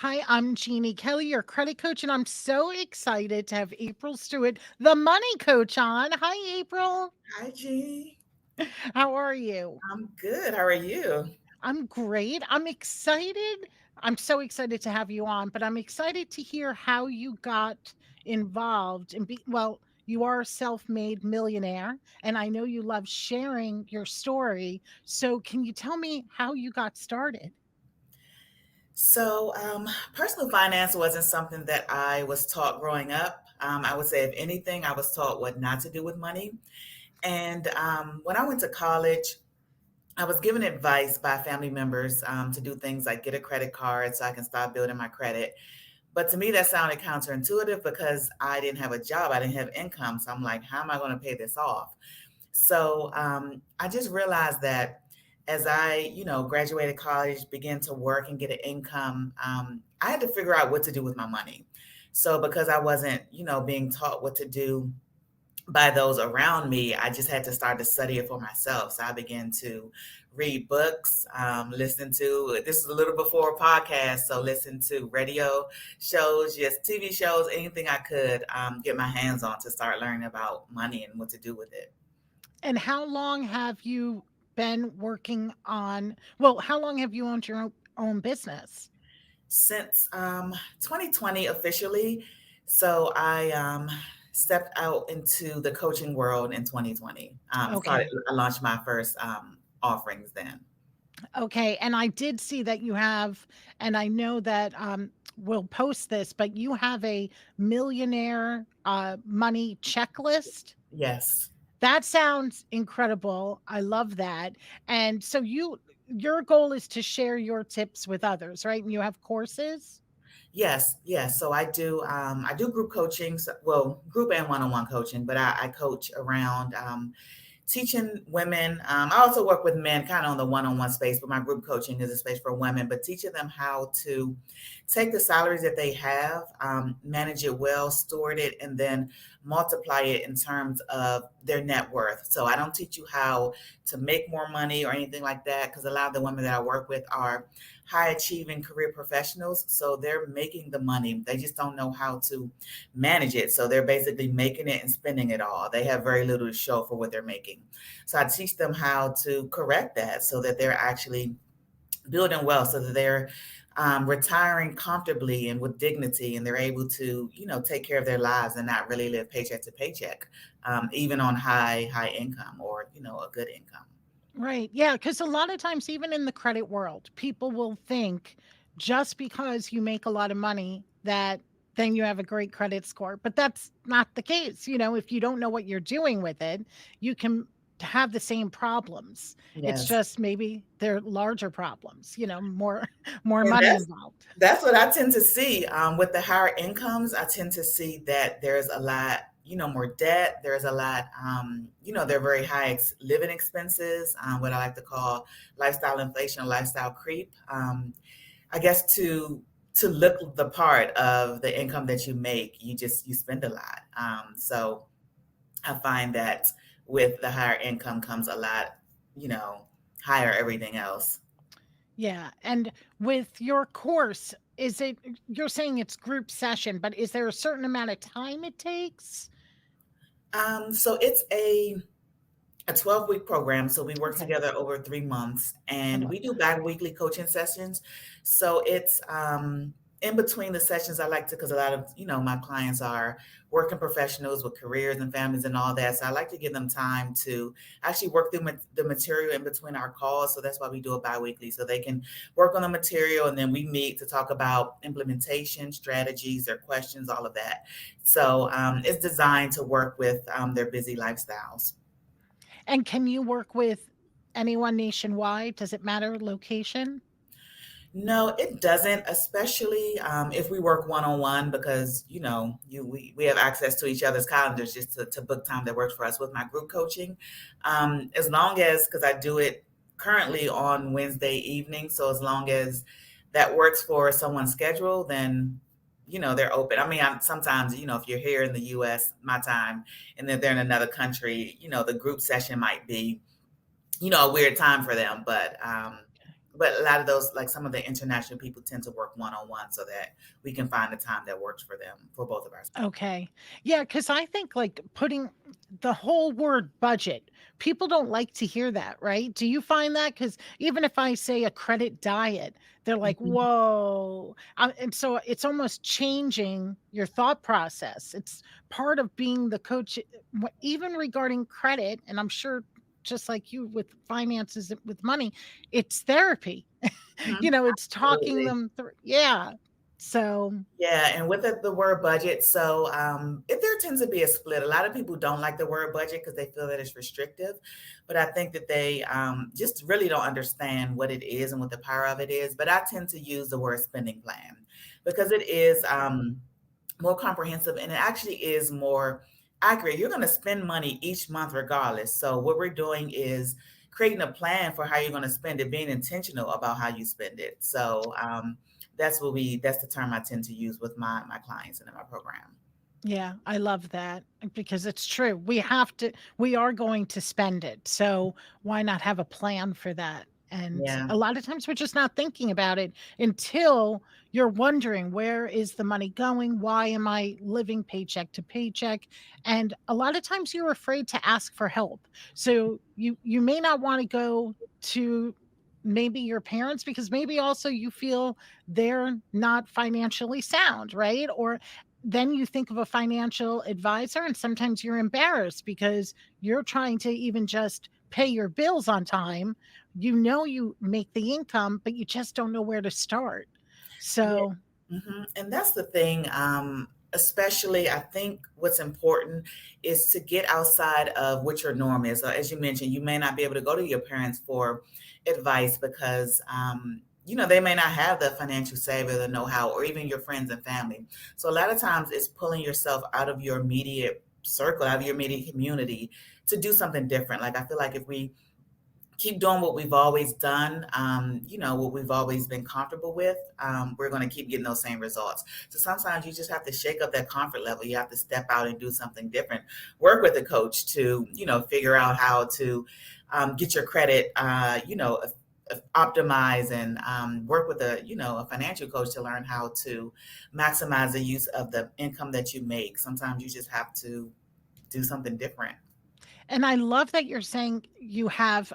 Hi, I'm Jeannie Kelly, your credit coach, and I'm so excited to have April Stewart, the money coach, on. Hi, April. Hi, Jeanne. How are you? I'm good. How are you? I'm great. I'm excited. I'm so excited to have you on, but I'm excited to hear how you got involved and you are a self-made millionaire, and I know you love sharing your story. So, can you tell me how you got started? So, personal finance wasn't something that I was taught growing up. I would say, if anything, I was taught what not to do with money. And when I went to college, I was given advice by family members to do things like get a credit card so I can start building my credit. But to me, that sounded counterintuitive because I didn't have a job, I didn't have income. So I'm like, how am I going to pay this off? So I just realized that as I graduated college, began to work and get an income, I had to figure out what to do with my money. So because I wasn't being taught what to do by those around me, I just had to start to study it for myself. So I began to read books, listen to, this is a little before podcasts, so listen to radio shows, just TV shows, anything I could get my hands on to start learning about money and what to do with it. And how long have you been working on how long have you owned your own business? Since 2020 officially. So I stepped out into the coaching world in 2020. Okay. I launched my first offerings then. Okay, and I did see that you have, and I know that, we'll post this, but you have a millionaire, money checklist. Yes. That sounds incredible. I love that. And so your goal is to share your tips with others, right? And you have courses? Yes, yes. So I do group coaching, well, group and one-on-one coaching, but I coach around teaching women. I also work with men kind of on the one-on-one space, but my group coaching is a space for women, but teaching them how to take the salaries that they have, manage it well, steward it, and then multiply it in terms of their net worth. So I don't teach you how to make more money or anything like that, because a lot of the women that I work with are high achieving career professionals. So they're making the money. They just don't know how to manage it. So they're basically making it and spending it all. They have very little to show for what they're making. So I teach them how to correct that so that they're actually building wealth, so that they're retiring comfortably and with dignity, and they're able to take care of their lives and not really live paycheck to paycheck, even on high income or a good income. Right. Yeah, because a lot of times, even in the credit world, people will think just because you make a lot of money that then you have a great credit score. But that's not the case. If you don't know what you're doing with it, you can have the same problems. It's Yes. just maybe they're larger problems, more more And money that's involved. That's what I tend to see with the higher incomes. I tend to see that there's a lot more debt. There's a lot there are very high living expenses, what I like to call lifestyle inflation, lifestyle creep. I guess to look the part of the income that you make, you spend a lot. So I find that with the higher income comes a lot higher everything else. Yeah, and with your course, you're saying it's group session, but is there a certain amount of time it takes? So it's a 12-week program. So we work Okay. together over 3 months, I and love we do that. bi-weekly coaching sessions. So it's in between the sessions, I like to, because a lot of my clients are working professionals with careers and families and all that. So I like to give them time to actually work through the material in between our calls. So that's why we do it bi-weekly, so they can work on the material, and then we meet to talk about implementation strategies, their questions, all of that. So it's designed to work with their busy lifestyles. And can you work with anyone nationwide? Does it matter location? No, it doesn't, especially if we work one on one, because we have access to each other's calendars just to book time that works for us with my group coaching. As long as, because I do it currently on Wednesday evening, so as long as that works for someone's schedule, then they're open. I mean, sometimes if you're here in the U.S., my time, and then they're in another country, the group session might be a weird time for them, but but a lot of those, like some of the international people, tend to work one on one so that we can find a time that works for them, for both of us. Okay. Yeah, because I think, like, putting the whole word budget, people don't like to hear that, right? Do you find that? Because even if I say a credit diet, they're like, Mhm. "Whoa." And so it's almost changing your thought process. It's part of being the coach, even regarding credit, and I'm sure just like you with finances, with money, it's therapy. Mhm. It's talking Absolutely. them through. Yeah. So, Yeah, and with the word budget, so if there tends to be a split. A lot of people don't like the word budget because they feel that it's restrictive, but I think that they just really don't understand what it is and what the power of it is. But I tend to use the word spending plan because it is more comprehensive and it actually is more accurate. You're going to spend money each month regardless. So what we're doing is creating a plan for how you're going to spend it, being intentional about how you spend it. So that's the term I tend to use with my clients and in my program. yeah, I love that because it's true. We are going to spend it. So why not have a plan for that? And Yeah. a lot of times we're just not thinking about it until you're wondering, where is the money going? Why am I living paycheck to paycheck? And a lot of times you're afraid to ask for help. So you may not want to go to maybe your parents, because maybe also you feel they're not financially sound, right? Or then you think of a financial advisor and sometimes you're embarrassed because you're trying to even just pay your bills on time. You make the income, but you just don't know where to start. Yeah. So, And that's the thing. Especially, I think what's important is to get outside of what your norm is. So as you mentioned, you may not be able to go to your parents for advice because, they may not have the financial savvy, the know-how, or even your friends and family. So a lot of times it's pulling yourself out of your immediate circle, out of your immediate community to do something different. Like I feel like if we keep doing what we've always done, what we've always been comfortable with, we're going to keep getting those same results. So sometimes you just have to shake up that comfort level. You have to step out and do something different. Work with a coach to, figure out how to get your credit, optimize and work with a financial coach to learn how to maximize the use of the income that you make. Sometimes you just have to do something different. and I love that you're saying you have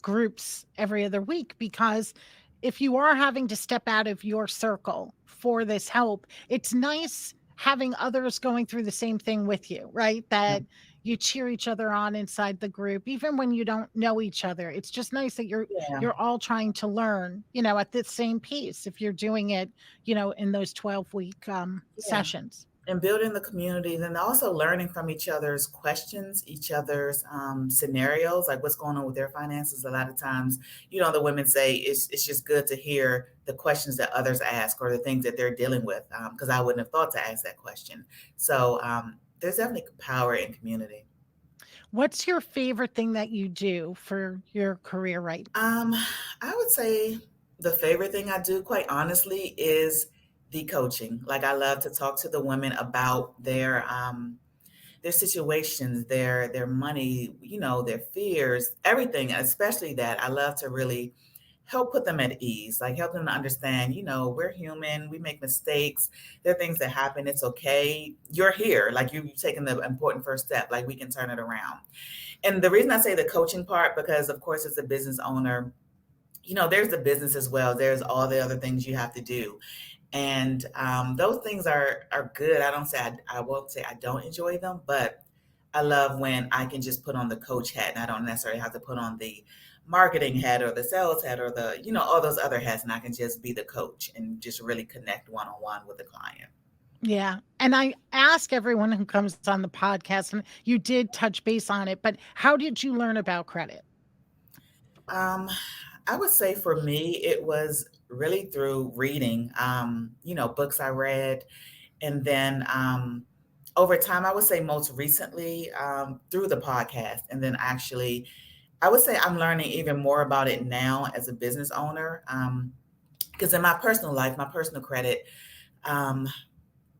groups every other week, because if you are having to step out of your circle for this help, it's nice having others going through the same thing with you, right? That you cheer each other on inside the group, even when you don't know each other. It's just nice that Yeah. you're all trying to learn, at the same pace if you're doing it, in those 12-week Yeah. sessions. And building the communities and also learning from each other's questions, each other's scenarios, like what's going on with their finances. A lot of times, the women say it's just good to hear the questions that others ask or the things that they're dealing with, because I wouldn't have thought to ask that question. So there's definitely power in community. What's your favorite thing that you do for your career right? Um, I would say the favorite thing I do, quite honestly, is the coaching. Like I love to talk to the women about their situations, their money, their fears, everything, especially that. I love to really help put them at ease, like help them to understand, we're human, we make mistakes, there are things that happen, it's okay. You're here, like you've taken the important first step, like we can turn it around. And the reason I say the coaching part, because of course, as a business owner, there's the business as well. There's all the other things you have to do. And those things are good. I won't say I don't enjoy them, but I love when I can just put on the coach hat and I don't necessarily have to put on the marketing hat or the sales hat or all those other hats, and I can just be the coach and just really connect one on one with the client. Yeah, and I ask everyone who comes on the podcast, and you did touch base on it, but how did you learn about credit? Um, I would say for me, it was really through reading, books I read. And then over time, I would say most recently through the podcast. And then actually, I would say I'm learning even more about it now as a business owner. Because in my personal life, my personal credit, um,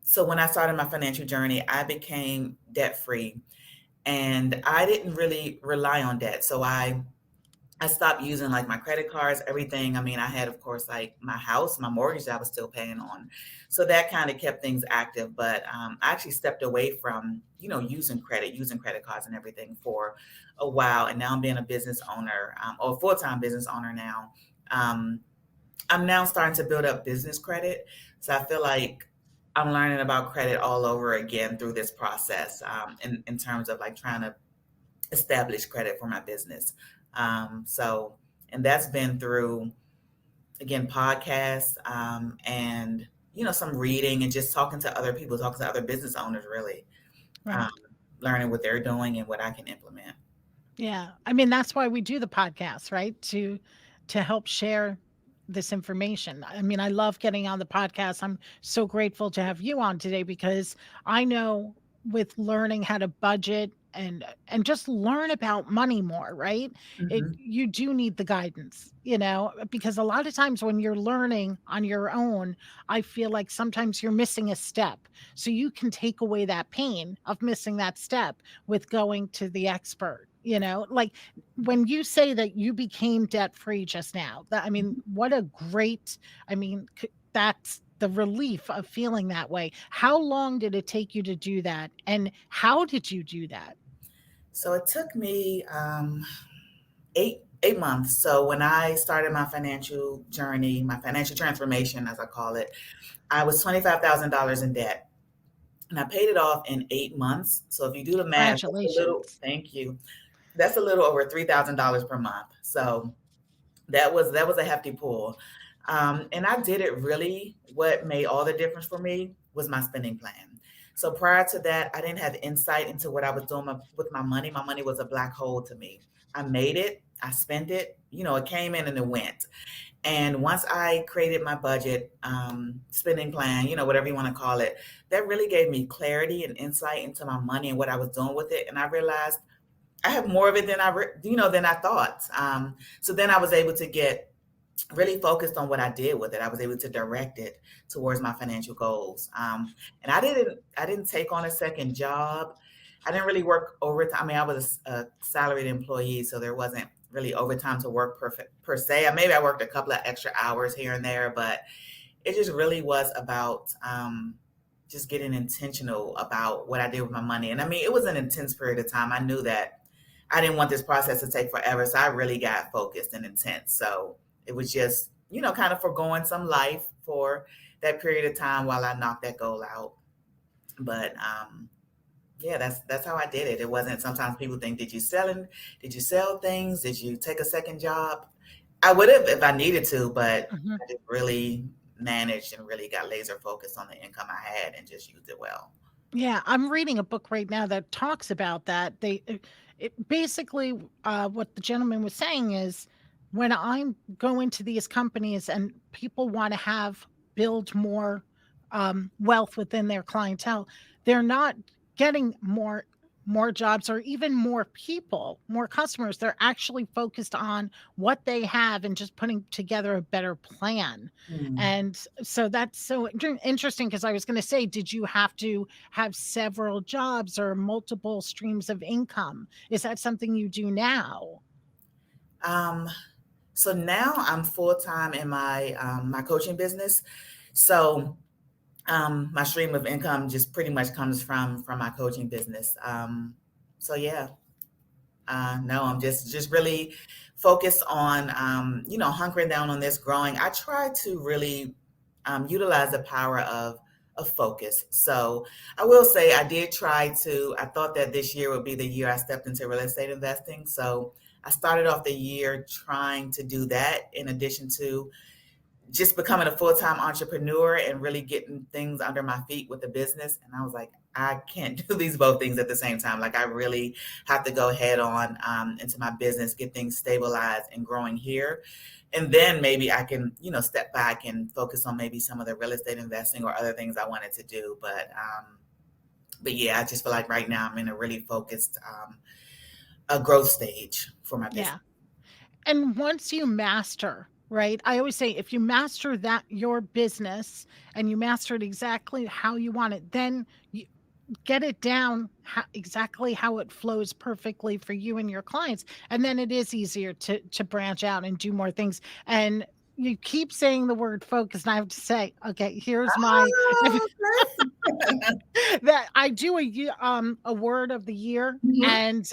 so when I started my financial journey, I became debt free and I didn't really rely on debt. So I I stopped using like my credit cards, everything. I mean, I had, of course, like my house, my mortgage that I was still paying on. So that kind of kept things active. But I actually stepped away from, using credit cards and everything for a while. And now I'm being a business owner, or a full time business owner now. Um, I'm now starting to build up business credit. So I feel like I'm learning about credit all over again through this process, in terms of like trying to establish credit for my business. So, and that's been through, again, podcasts, and, some reading and just talking to other people, talking to other business owners, really, um, Right. learning what they're doing and what I can implement. Yeah. I mean, that's why we do the podcast, right? To help share this information. I mean, I love getting on the podcast. I'm so grateful to have you on today because I know with learning how to budget and just learn about money more, right? It Hmm. you do need the guidance, because a lot of times when you're learning on your own, I feel like sometimes you're missing a step. So you can take away that pain of missing that step with going to the expert, like when you say that you became debt free just now, that I mean, what a great, I mean, that's the relief of feeling that way. How long did it take you to do that? And how did you do that? So it took me, 8 months. So when I started my financial journey, my financial transformation, as I call it, I was $25,000 in debt. And I paid it off in 8 months. So if you do the math, that's a little, Congratulations. thank you. That's a little over $3,000 per month. So that was a hefty pull. And I did it really. What made all the difference for me was my spending plan. So prior to that, I didn't have insight into what I was doing with my money. My money was a black hole to me. I made it, I spent it, it came in and it went. And once I created my budget, spending plan, whatever you want to call it, that really gave me clarity and insight into my money and what I was doing with it. And I realized I have more of it than I thought. So then I was able to get really focused on what I did with it. I was able to direct it towards my financial goals. And I didn't take on a second job. I didn't really work overtime. I mean, I was a salaried employee, so there wasn't really overtime to work per se. Maybe I worked a couple of extra hours here and there, but it just really was about, just getting intentional about what I did with my money. And I mean, it was an intense period of time. I knew that I didn't want this process to take forever. So I really got focused and intense. So it was just, kind of foregoing some life for that period of time while I knocked that goal out. But yeah, that's how I did it. It wasn't, sometimes people think, did you sell things? Did you take a second job? I would have if I needed to, but Mhm. I just really managed and really got laser focused on the income I had and just used it well. Yeah, I'm reading a book right now that talks about that. It basically, what the gentleman was saying is, when I'm going to these companies and people want to have build more wealth within their clientele, they're not getting more jobs or even more people, more customers. They're actually focused on what they have and just putting together a better plan. Mm. And so that's so interesting because I was going to say, did you have to have several jobs or multiple streams of income? Is that something you do now? Um, so now I'm full time in my coaching business. So my stream of income just pretty much comes from my coaching business. So yeah, no, I'm just really focused on, hunkering down on this, growing. I try to really, utilize the power of focus. So I will say I did try to. I thought that this year would be the year I stepped into real estate investing. So I started off the year trying to do that in addition to just becoming a full-time entrepreneur and really getting things under my feet with the business. And I was like, I can't do these both things at the same time. Like I really have to go head on, into my business, get things stabilized and growing here. And then maybe I can, step back and focus on maybe some of the real estate investing or other things I wanted to do. But yeah, I just feel like right now I'm in a really focused, a growth stage for my business. Yeah. And once you master, right? I always say if you master that your business and you master it exactly how you want it, then get it down exactly how it flows perfectly for you and your clients, and then it is easier to branch out and do more things. And you keep saying the word focus, and I have to say, okay, here's my Oh, okay. that I do a word of the year, Mhm. and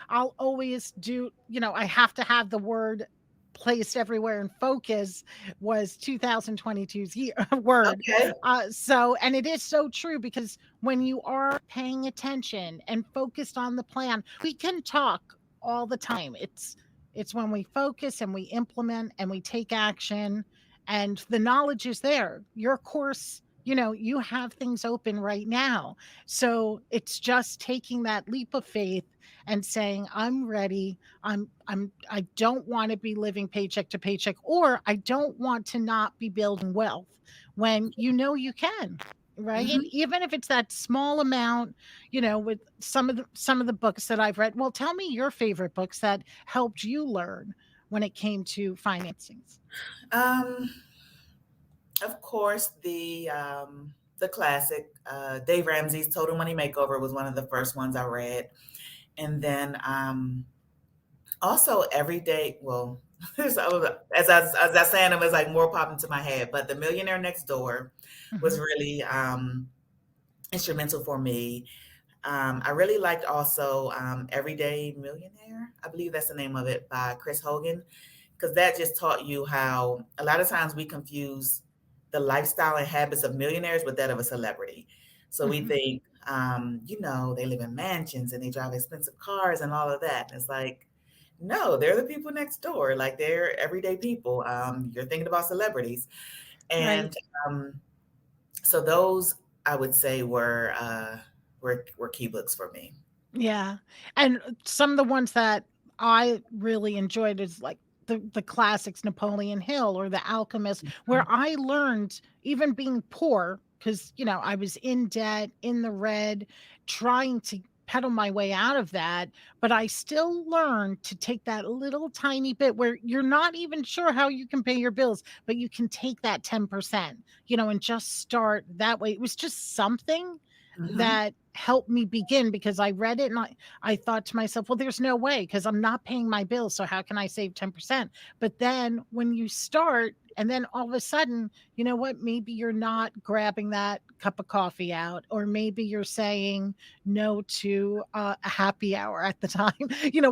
I'll always do, I have to have the word placed everywhere, and focus was 2022's year word. Okay. So, and it is so true, because when you are paying attention and focused on the plan, we can talk all the time. It's when we focus and we implement and we take action, and the knowledge is there. Your course, you have things open right now. So it's just taking that leap of faith and saying, I'm ready. I don't want to be living paycheck to paycheck, or I don't want to not be building wealth, when you can, right? Mhm. Even if it's that small amount, with some of the books that I've read. Well, tell me your favorite books that helped you learn when it came to financings. Um, of course, the classic, Dave Ramsey's Total Money Makeover was one of the first ones I read. And then also every day, well, so as I saying them, it's like more popped into my head. But The Millionaire Next Door was Mhm, really instrumental for me. I really liked also Everyday Millionaire. I believe that's the name of it by Chris Hogan, because that just taught you how a lot of times we confuse the lifestyle and habits of millionaires with that of a celebrity. So we mhm, think, they live in mansions and they drive expensive cars and all of that. And it's like, no, they're the people next door. Like they're everyday people. You're thinking about celebrities. right. And um, so those I would say were key books for me. Yeah, and some of the ones that I really enjoyed is, like, the classics, Napoleon Hill or The Alchemist, where I learned, even being poor, because I was in debt, in the red, trying to pedal my way out of that, but I still learned to take that little tiny bit where you're not even sure how you can pay your bills, but you can take that 10%, and just start that way. It was just something Mhm. that helped me begin, because I read it and I thought to myself, well, there's no way, because I'm not paying my bills. So how can I save 10%? But then when you start, and then all of a sudden, you know what? Maybe you're not grabbing that cup of coffee out, or maybe you're saying no to a happy hour at the time,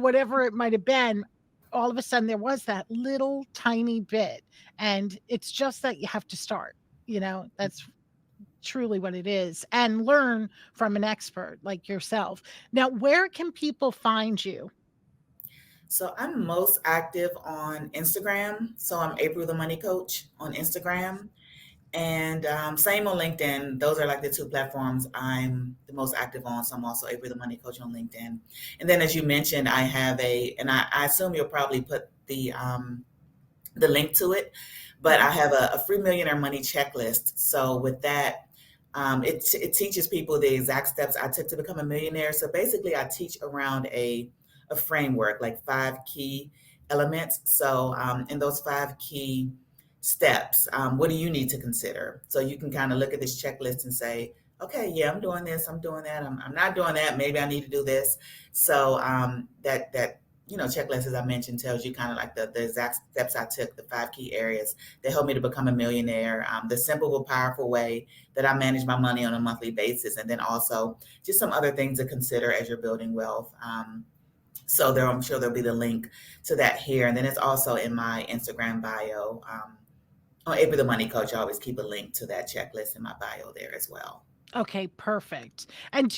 whatever it might have been. All of a sudden, there was that little tiny bit. And it's just that you have to start. That's truly what it is, and learn from an expert like yourself. Now, where can people find you? So I'm most active on Instagram. So I'm April the Money Coach on Instagram. And same on LinkedIn. Those are like the two platforms I'm the most active on. So I'm also April the Money Coach on LinkedIn. And then, as you mentioned, I have and I assume you'll probably put the link to it, but Mhm. I have a free millionaire money checklist. So with that, it teaches people the exact steps I took to become a millionaire. So basically, I teach around a framework, like five key elements. So in those five key steps, what do you need to consider? So you can kind of look at this checklist and say, okay, yeah, I'm doing this, I'm doing that, I'm not doing that. Maybe I need to do this. So that checklist, as I mentioned, tells you kind of like the exact steps I took, the five key areas that helped me to become a millionaire, the simple but powerful way that I manage my money on a monthly basis, and then also just some other things to consider as you're building wealth. So I'm sure there'll be the link to that here, and then it's also in my Instagram bio. On April the Money Coach, I always keep a link to that checklist in my bio there as well. Okay, perfect. And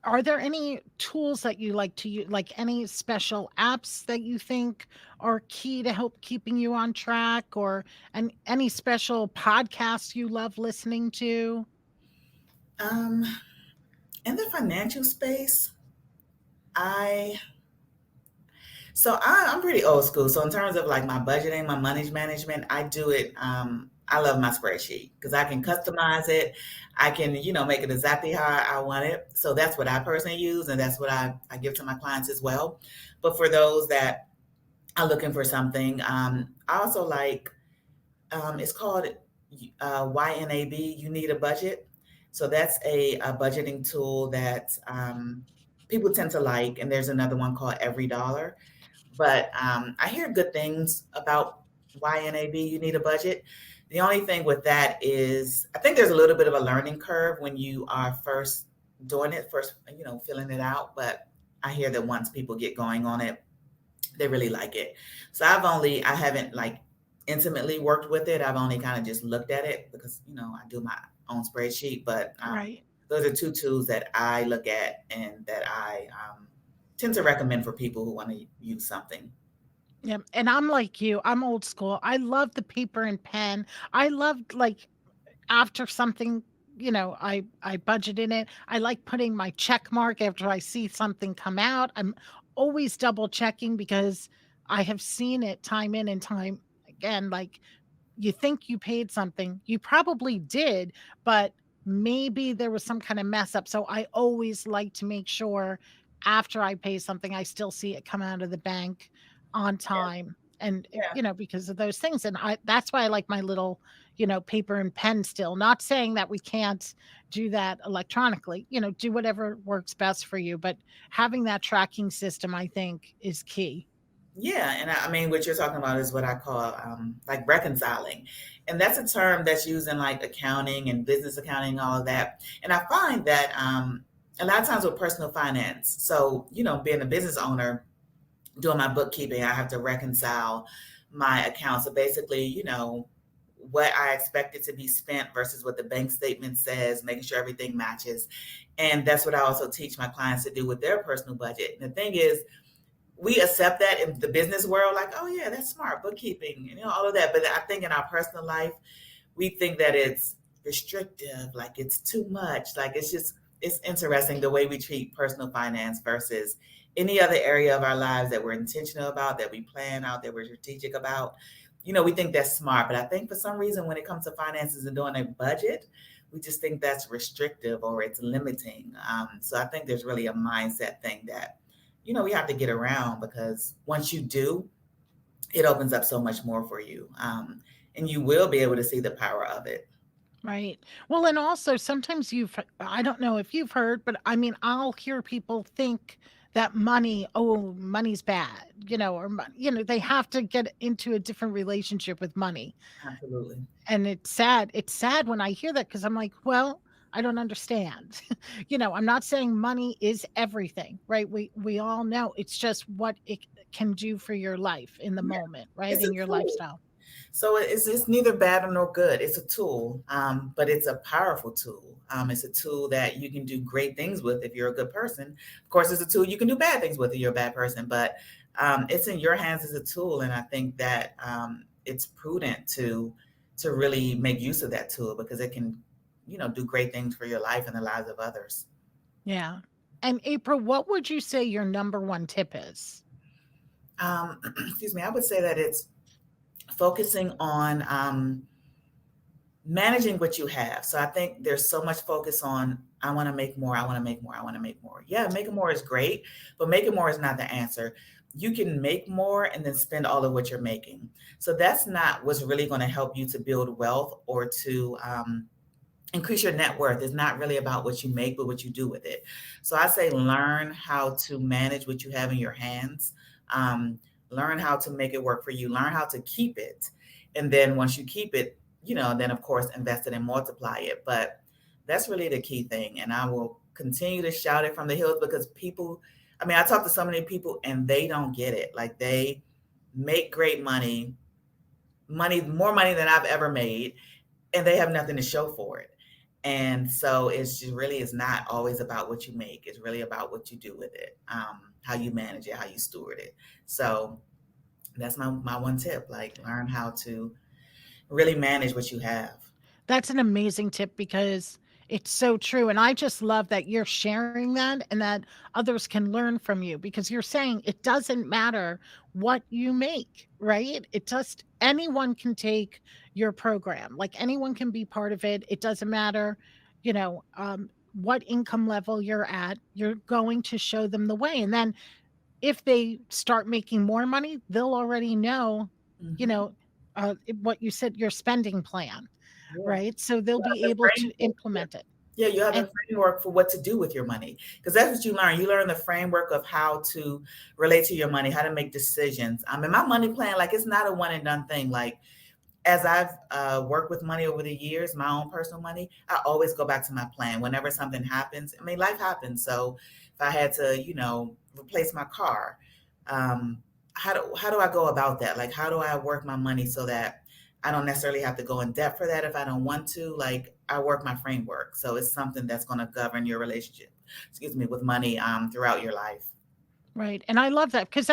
are there any tools that you like to use, like any special apps that you think are key to help keeping you on track, or any special podcasts you love listening to? Um, in the financial space, I I'm pretty old school. So in terms of like my budgeting, my money management, I do it. I love my spreadsheet because I can customize it. I can, make it exactly how I want it. So that's what I personally use, and that's what I give to my clients as well. But for those that are looking for something, I also like it's called YNAB. You need a budget. So that's a budgeting tool that people tend to like. And there's another one called Every Dollar. But I hear good things about YNAB. You need a budget. The only thing with that is I think there's a little bit of a learning curve when you are first doing it, first, filling it out. But I hear that once people get going on it, they really like it. So I haven't like intimately worked with it. I've only kind of just looked at it because, I do my own spreadsheet. But Right. those are two tools that I look at and that I tend to recommend for people who want to use something. Yeah, and I'm like you, I'm old school. I love the paper and pen. I loved, like, after something, I budget in it, I like putting my check mark after I see something come out. I'm always double checking because I have seen it time in and time again, like, you think you paid something, you probably did, but maybe there was some kind of mess up. So I always like to make sure after I pay something, I still see it come out of the bank on Yeah. time. And Yeah. because of those things. And that's why I like my little, paper and pen still. Not saying that we can't do that electronically, do whatever works best for you. But having that tracking system, I think, is key. Yeah, and I mean, what you're talking about is what I call like reconciling, and that's a term that's used in like accounting and business accounting, all of that. And I find that a lot of times with personal finance, so being a business owner, doing my bookkeeping, I have to reconcile my accounts. So basically, what I expected to be spent versus what the bank statement says, making sure everything matches, and that's what I also teach my clients to do with their personal budget. And the thing is, we accept that in the business world, like, oh yeah, that's smart bookkeeping, all of that. But I think in our personal life, we think that it's restrictive, like it's too much. Like it's interesting the way we treat personal finance versus any other area of our lives that we're intentional about, that we plan out, that we're strategic about. We think that's smart, but I think for some reason when it comes to finances and doing a budget, we just think that's restrictive or it's limiting. So I think there's really a mindset thing that we have to get around because once you do, it opens up so much more for you. And you will be able to see the power of it. Right. Well, and also sometimes I don't know if you've heard, but I mean, I'll hear people think that money's bad, or, they have to get into a different relationship with money. Absolutely. And it's sad. It's sad when I hear that because I'm like, well, I don't understand. I'm not saying money is everything, right? We all know it's just what it can do for your life in the Yeah, moment, right? it's a In your tool. lifestyle. So it's neither bad nor good. It's a tool, but it's a powerful tool. It's a tool that you can do great things with if you're a good person. Of course, it's a tool you can do bad things with if you're a bad person, but it's in your hands as a tool. And I think that it's prudent to really make use of that tool because it can, do great things for your life and the lives of others. Yeah. And April, what would you say your number one tip is? Excuse me. I would say that it's focusing on managing what you have. So I think there's so much focus on I want to make more, I want to make more, I want to make more. Yeah, making more is great, but making more is not the answer. You can make more and then spend all of what you're making. So that's not what's really going to help you to build wealth or to increase your net worth. Is not really about what you make, but what you do with it. So I say learn how to manage what you have in your hands. Um, Learn how to make it work for you. Learn how to keep it. And then once you keep it, then of course invest it and multiply it. But that's really the key thing. And I will continue to shout it from the hills because people, I mean, I talk to so many people and they don't get it. Like they make great money, more money than I've ever made, and they have nothing to show for it. And so it's just really is not always about what you make. It's really about what you do with it, how you manage it, how you steward it. So that's my one tip. Like learn how to really manage what you have. That's an amazing tip because it's so true. And I just love that you're sharing that and that others can learn from you because you're saying it doesn't matter what you make, right? It just anyone can take your program, like anyone can be part of it. It doesn't matter, what income level you're at, you're going to show them the way. And then if they start making more money, they'll already know, you Hmm. know, what you said, your spending plan, Yeah. right? So they'll Well, be the able to framework. Yeah. implement it. Yeah, you have And a framework for what to do with your money because that's what you learn. You learn the framework of how to relate to your money, how to make decisions. I mean, my money plan, like, it's not a one and done thing. Like, as I've worked with money over the years, my own personal money, I always go back to my plan whenever something happens. I mean, life happens. So if I had to, replace my car, um, how do I go about that? Like, how do I work my money so that I don't necessarily have to go in debt for that if I don't want to? Like, I work my framework, so it's something that's going to govern your relationship, excuse me, with money throughout your life. right, and I love that because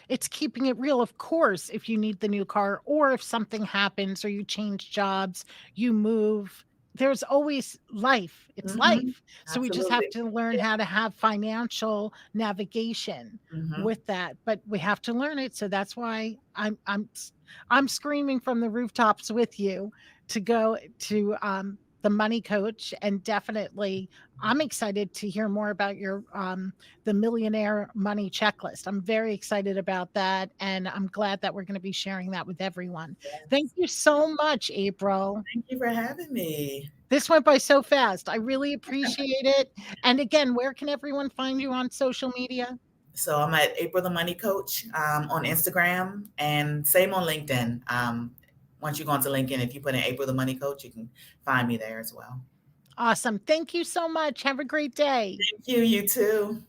it's keeping it real. Of course, if you need the new car or if something happens or you change jobs, you move, there's always life. It's Hmm. life. So we just have Absolutely. to learn Yeah. how to have financial navigation Hmm. with that, but we have to learn it. So that's why I'm screaming from the rooftops with you to go to the money coach, and definitely I'm excited to hear more about your the millionaire money checklist. I'm very excited about that, and I'm glad that we're going to be sharing that with everyone. Thank Yes. you so much, April. Thank you for having me. This went by so fast. I really appreciate it. And again, where can everyone find you on social media? So I'm at April the Money Coach on Instagram and same on LinkedIn. Once you go onto LinkedIn, if you put in April the Money Coach, you can find me there as well. Awesome. Thank you so much. Have a great day. Thank you. You too.